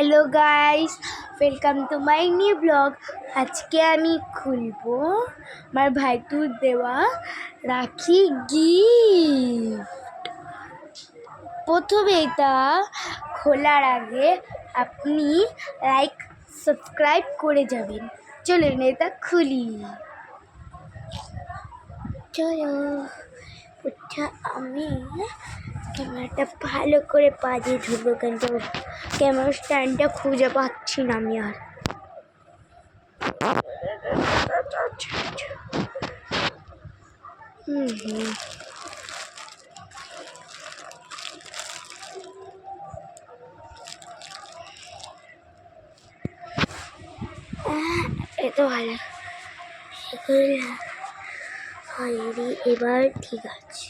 Hello guys, welcome to my new blog. আজকে আমি খুলবো আমার ভাইটুর দেওয়া রাখি গিফট। প্রথমে এটা খোলার আগে আপনি লাইক সাবস্ক্রাইব করে যাবেন। চলুন এটা খুলি। চলো আমি ক্যামেরাটা ভালো করে পাজিয়ে ধরবো, কিন্তু ক্যামেরা স্ট্যান্ডটা খুঁজে পাচ্ছি না আমি আর। এতো ভালো এবার ঠিক আছে,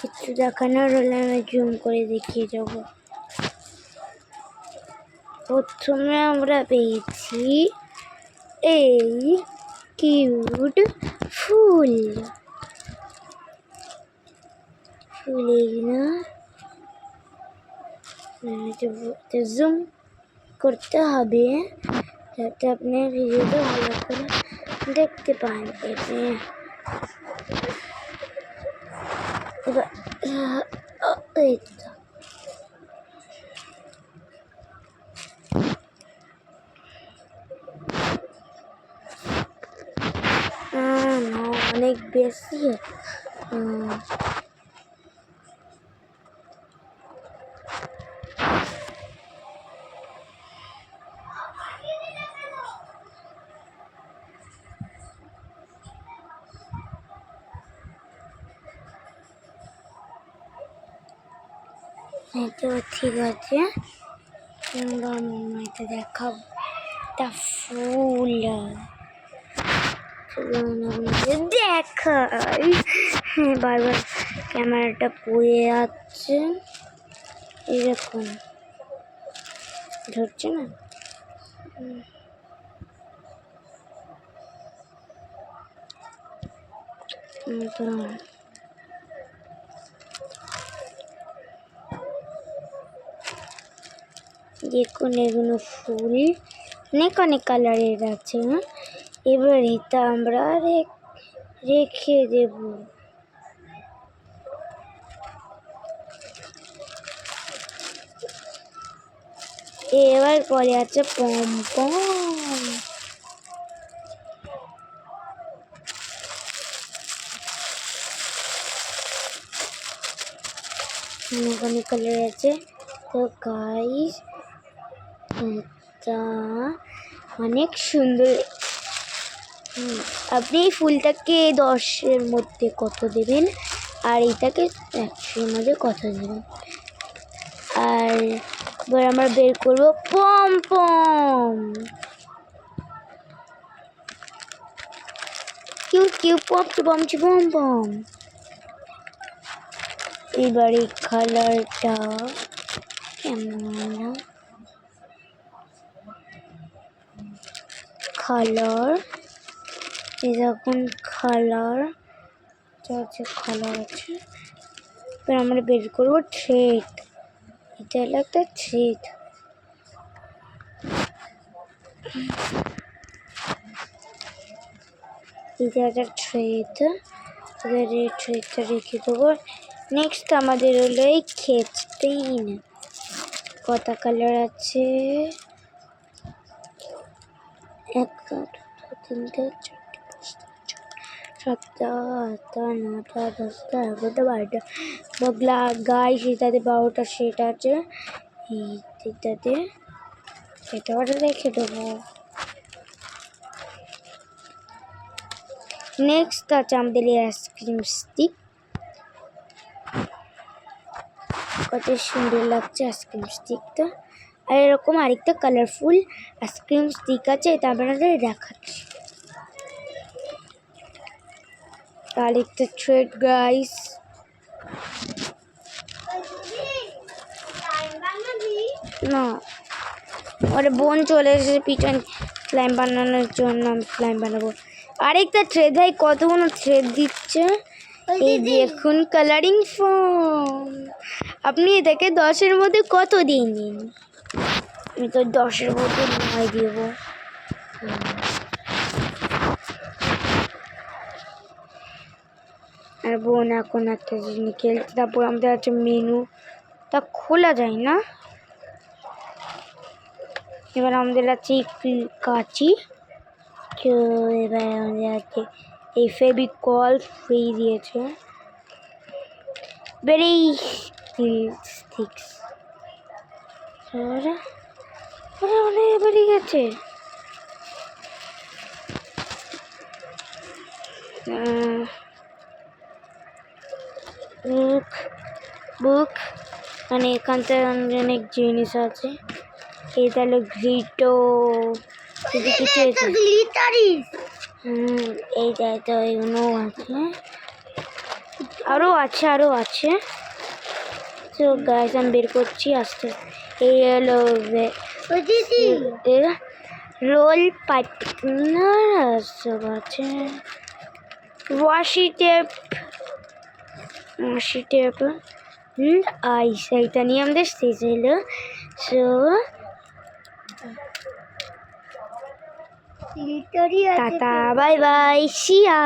কিছু দেখানোর হলে আমি জুম করে দেখিয়ে যাব। প্রথমে আমরা পেয়েছি এই কিউট ফুল। ফুলগুলো জুম করতে হবে যাতে আপনি ভিডিওটা ভালো করে দেখতে পান। অনেক বেশি এটা ঠিক আছে। এটা দেখাবো একটা ফুল দেখাই। বারবার ক্যামেরাটা পড়ে যাচ্ছে, এরকম ধরছে না। দেখুন এগুলো ফুল অনেক অনেক কালারের আছে। এবার এটা আমরা রেখে দেব। এবার পরে আছে পমপম। অনেক অনেক কালার আছে। তো গাইস এটা অনেক সুন্দর। আপনি এই ফুলটাকে 10-এর মধ্যে কত দেবেন আর এটাকে 100-এর মধ্যে কত দেবেন। আর এবার আমরা বের করবো পমপম। Cute cute pompom. এবার এই কালারটা কেমন কালার, এরকম কালার আছে। এবার আমরা বের করবো থ্রেড। এটা হলো একটা থ্রেড। এটা একটা থ্রেড, এই থ্রেডটা রেখে দেবো। নেক্সট আমাদের হলো এই খেচতেইন। কত কালার আছে? 1 2 3 4 5 6 7 8 9 10 11 12 গাইস এটাতে 12টা সেট আছে। এইটাতে এটা রেখে দেবো। নেক্সট আছে আমাদের আইসক্রিম স্টিক। কত সুন্দর লাগছে আইসক্রিম স্টিকটা। আর এরকম আরেকটা কালারফুল আইসক্রিম স্টিক আছে, এটা আপনাদের দেখাচ্ছি। আরেকটা থ্রেড গাইস। না ওরে বোন চলে এসেছে পিছন স্লাইম বানানোর জন্য। আমি স্লাইম বানাবো। আরেকটা থ্রেড ভাই, কতগুলো থ্রেড দিচ্ছে। এই দেখুন কালারিং ফোম। আপনি এটাকে 10-এর মধ্যে কত দিন? আমি তো 10-এর বদলে 9 দেবো। আর বোন এখন একটা জিনিস খেলছে, তারপর আমাদের আছে মেনু, তা খোলা যায় না। এবার আমাদের আছে কাঁচি, তো এবার আমাদের আছে এই ফেভিকল ফ্রি দিয়েছে, ভেরি স্টিক্স অনেক বেরিয়ে গেছে। বুক বুক মানে এখানতে অনেক জিনিস আছে। এটা হলো গ্লিটো, কিছু এইটা তো এগুলো আছে, আরো আছে। তো গাইস আমি বের করছি আস্তে। এই হলো রোল পার্টনার সব আছে, ওয়াশি টেপ আইস, এইটা নিয়ে আমাদের শেষ হলো। সো টাটা বাই বাই, সিয়া।